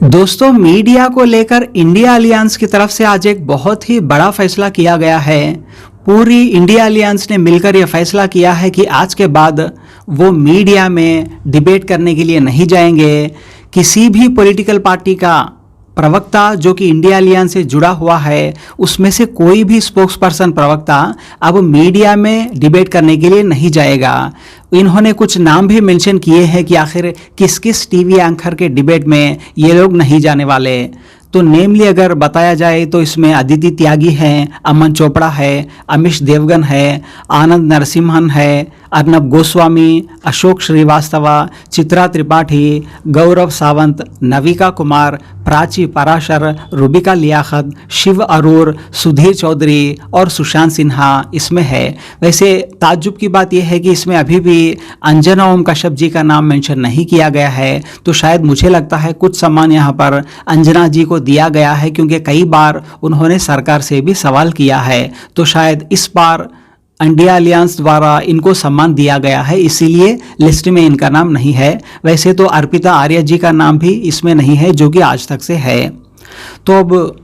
दोस्तों, मीडिया को लेकर इंडिया अलियंस की तरफ से आज एक बहुत ही बड़ा फैसला किया गया है। पूरी इंडिया अलियंस ने मिलकर यह फैसला किया है कि आज के बाद वो मीडिया में डिबेट करने के लिए नहीं जाएंगे। किसी भी पॉलिटिकल पार्टी का प्रवक्ता जो कि इंडिया अलियंस से जुड़ा हुआ है, उसमें से कोई भी स्पोक्स पर्सन प्रवक्ता अब मीडिया में डिबेट करने के लिए नहीं जाएगा। इन्होंने कुछ नाम भी मेंशन किए हैं कि आखिर किस किस टीवी एंकर के डिबेट में ये लोग नहीं जाने वाले। तो नेमली अगर बताया जाए तो इसमें अदिति त्यागी हैं, अमन चोपड़ा है, अमिश देवगन है, आनंद नरसिम्हन है, अर्नब गोस्वामी, अशोक श्रीवास्तवा, चित्रा त्रिपाठी, गौरव सावंत, नविका कुमार, प्राची पराशर, रूबिका लियाकत, शिव अरोर, सुधीर चौधरी और सुशांत सिन्हा इसमें है। वैसे ताज्जुब की बात यह है कि इसमें अभी भी अंजना ओम कश्यप जी का नाम मेंशन नहीं किया गया है। तो शायद मुझे लगता है कुछ सम्मान यहाँ पर अंजना जी को दिया गया है, क्योंकि कई बार उन्होंने सरकार से भी सवाल किया है। तो शायद इस बार इंडिया अलियंस द्वारा इनको सम्मान दिया गया है, इसीलिए लिस्ट में इनका नाम नहीं है। वैसे तो अर्पिता आर्या जी का नाम भी इसमें नहीं है, जो कि आज तक से है। तो अब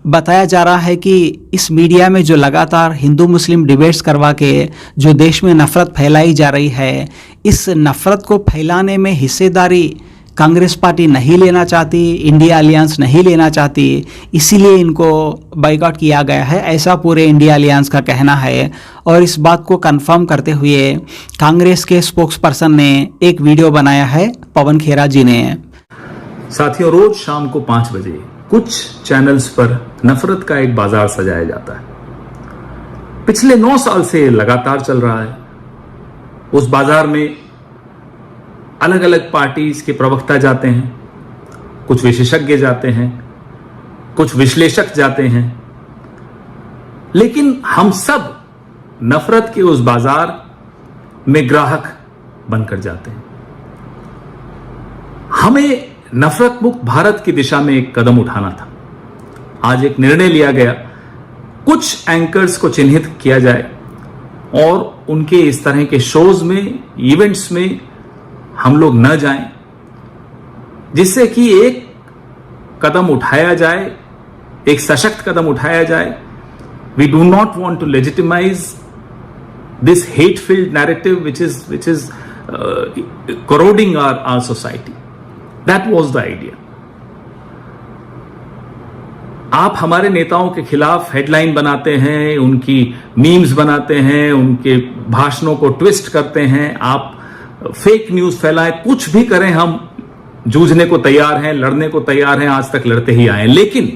बताया जा रहा है कि इस मीडिया में जो लगातार हिंदू मुस्लिम डिबेट्स करवा के जो देश में नफरत फैलाई जा रही है, इस नफरत को फैलाने में हिस्सेदारी कांग्रेस पार्टी नहीं लेना चाहती, इंडिया अलियंस नहीं लेना चाहती, इसीलिए इनको बाइकआउट किया गया है, ऐसा पूरे इंडिया अलियंस का कहना है। और इस बात को कंफर्म करते हुए कांग्रेस के स्पोक्स पर्सन ने एक वीडियो बनाया है, पवन खेरा जी ने। साथियों, रोज शाम को 5 बजे कुछ चैनल्स पर नफरत का एक बाजार सजाया जाता है। पिछले 9 साल से लगातार चल रहा है। उस बाजार में अलग अलग पार्टीज के प्रवक्ता जाते हैं, कुछ विशेषज्ञ जाते हैं, कुछ विश्लेषक जाते हैं, लेकिन हम सब नफरत के उस बाजार में ग्राहक बनकर जाते हैं। हमें नफरत मुक्त भारत की दिशा में एक कदम उठाना था। आज एक निर्णय लिया गया, कुछ एंकर्स को चिन्हित किया जाए और उनके इस तरह के शोज में, इवेंट्स में हम लोग न जाएं, जिससे कि एक कदम उठाया जाए, एक सशक्त कदम उठाया जाए। We do not want to legitimize this hate filled narrative which is corroding our society. That was the idea. आप हमारे नेताओं के खिलाफ हेडलाइन बनाते हैं, उनकी मीम्स बनाते हैं, उनके भाषणों को ट्विस्ट करते हैं, आप फेक न्यूज फैलाएं, कुछ भी करें, हम जूझने को तैयार हैं, लड़ने को तैयार हैं, आज तक लड़ते ही आए। लेकिन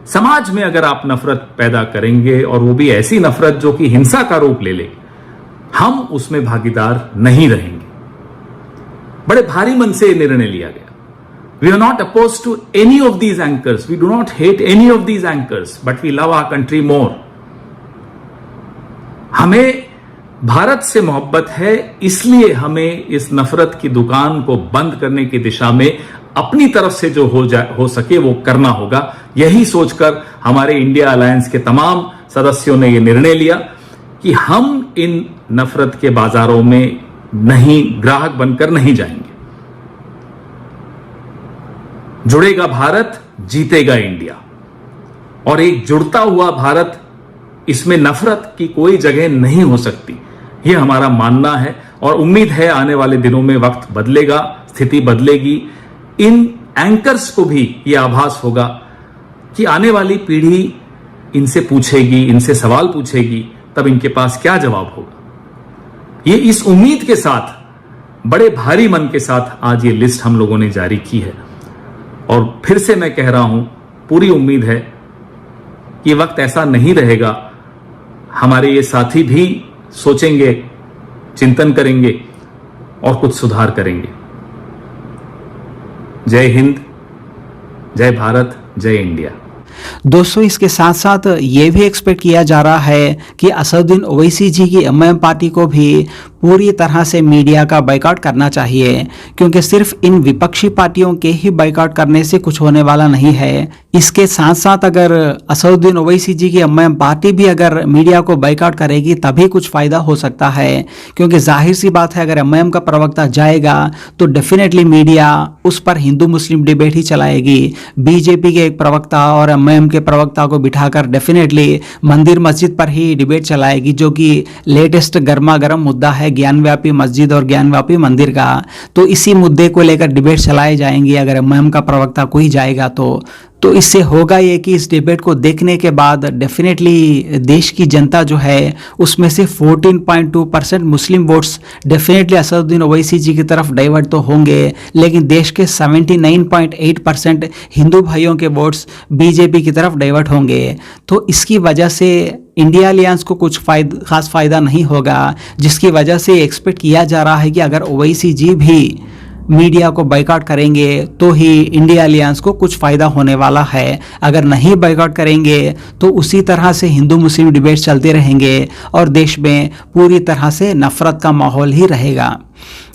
समाज में अगर आप नफरत पैदा करेंगे, और वो भी ऐसी नफरत जो कि हिंसा का रूप ले ले, हम उसमें भागीदार नहीं रहेंगे। बड़े भारी मन से निर्णय लिया गया। We are not opposed to any of these anchors. We do not hate any of these anchors, but we love our country more. हमें भारत से मोहब्बत है, इसलिए हमें इस नफरत की दुकान को बंद करने की दिशा में अपनी तरफ से जो हो सके वो करना होगा। यही सोचकर हमारे इंडिया अलायंस के तमाम सदस्यों ने यह निर्णय लिया कि हम इन नफरत के बाजारों में नहीं, ग्राहक बनकर नहीं जाएंगे। जुड़ेगा भारत, जीतेगा इंडिया। और एक जुड़ता हुआ भारत, इसमें नफरत की कोई जगह नहीं हो सकती, यह हमारा मानना है। और उम्मीद है आने वाले दिनों में वक्त बदलेगा, स्थिति बदलेगी। इन एंकर्स को भी यह आभास होगा कि आने वाली पीढ़ी इनसे पूछेगी, इनसे सवाल पूछेगी, तब इनके पास क्या जवाब होगा। ये इस उम्मीद के साथ, बड़े भारी मन के साथ आज ये लिस्ट हम लोगों ने जारी की है। और फिर से मैं कह रहा हूं, पूरी उम्मीद है कि वक्त ऐसा नहीं रहेगा। हमारे ये साथी भी सोचेंगे, चिंतन करेंगे और कुछ सुधार करेंगे। जय हिंद, जय भारत, जय इंडिया। दोस्तों इसके साथ साथ ये भी एक्सपेक्ट किया जा रहा है कि असदुद्दीन ओवैसी जी की एमआईएम पार्टी को भी पूरी तरह से मीडिया का बायकॉट करना चाहिए, क्योंकि सिर्फ इन विपक्षी पार्टियों के ही बायकॉट करने से कुछ होने वाला नहीं है। इसके साथ साथ अगर असदुद्दीन ओवैसी जी की एमआईएम पार्टी भी अगर मीडिया को बायकॉट करेगी तभी कुछ फायदा हो सकता है, क्योंकि जाहिर सी बात है अगर एमआईएम का प्रवक्ता जाएगा तो डेफिनेटली मीडिया उस पर हिंदू मुस्लिम डिबेट ही चलाएगी। बीजेपी के एक प्रवक्ता और एमआईएम के प्रवक्ता को बिठाकर डेफिनेटली मंदिर मस्जिद पर ही डिबेट चलाएगी, जो कि लेटेस्ट गर्मा गर्म मुद्दा है ज्ञानव्यापी मस्जिद और ज्ञानव्यापी मंदिर का। तो इसी मुद्दे को लेकर डिबेट चलाए जाएंगे अगर एमआईएम का प्रवक्ता कोई जाएगा तो इससे होगा ये कि इस डिबेट को देखने के बाद डेफिनेटली देश की जनता जो है उसमें से 14.2% मुस्लिम वोट्स डेफिनेटली असदुद्दीन ओवैसी जी की तरफ डाइवर्ट तो होंगे, लेकिन देश के 79.8% हिंदू भाइयों के वोट्स बीजेपी की तरफ डाइवर्ट होंगे। तो इसकी वजह से इंडिया अलियंस को कुछ खास फायदा नहीं होगा, जिसकी वजह से एक्सपेक्ट किया जा रहा है कि अगर ओवैसी जी भी मीडिया को बायकॉट करेंगे तो ही इंडिया अलियंस को कुछ फ़ायदा होने वाला है। अगर नहीं बायकॉट करेंगे तो उसी तरह से हिंदू मुस्लिम डिबेट चलते रहेंगे और देश में पूरी तरह से नफरत का माहौल ही रहेगा।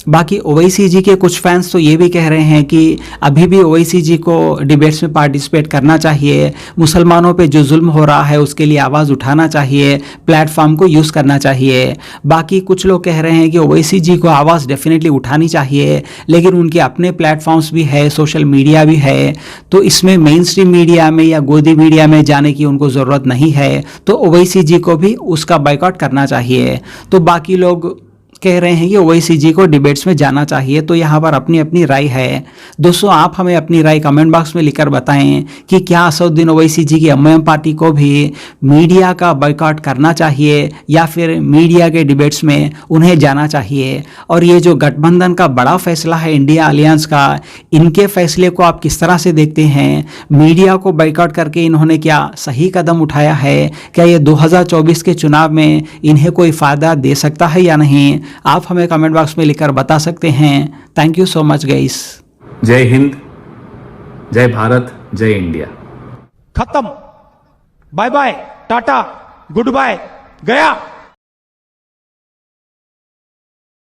बाकी ओवैसी जी के कुछ फैंस तो ये भी कह रहे हैं कि अभी भी ओवैसी जी को डिबेट्स में पार्टिसिपेट करना चाहिए, मुसलमानों पे जो जुल्म हो रहा है उसके लिए आवाज़ उठाना चाहिए, प्लेटफॉर्म को यूज़ करना चाहिए। बाकी कुछ लोग कह रहे हैं कि ओवैसी जी को आवाज़ डेफिनेटली उठानी चाहिए, लेकिन उनके अपने प्लेटफॉर्म्स भी है, सोशल मीडिया भी है, तो इसमें मेन स्ट्रीम मीडिया में या गोदी मीडिया में जाने की उनको ज़रूरत नहीं है। तो ओवैसी जी को भी उसका बायकॉट करना चाहिए। तो बाकी लोग कह रहे हैं कि ओवैसी जी को डिबेट्स में जाना चाहिए। तो यहाँ पर अपनी अपनी राय है। दोस्तों आप हमें अपनी राय कमेंट बॉक्स में लिखकर बताएं कि क्या असदुद्दीन ओवैसी जी की एमआईएम पार्टी को भी मीडिया का बायकॉट करना चाहिए या फिर मीडिया के डिबेट्स में उन्हें जाना चाहिए। और ये जो गठबंधन का बड़ा फैसला है इंडिया अलियंस का, इनके फैसले को आप किस तरह से देखते हैं? मीडिया को बायकॉट करके इन्होंने क्या सही कदम उठाया है? क्या ये 2024 के चुनाव में इन्हें कोई फ़ायदा दे सकता है या नहीं? आप हमें कमेंट बॉक्स में लिखकर बता सकते हैं। Thank you so much guys. जय हिंद, जय भारत, जय इंडिया। खत्म। Bye bye, tata, goodbye, गया।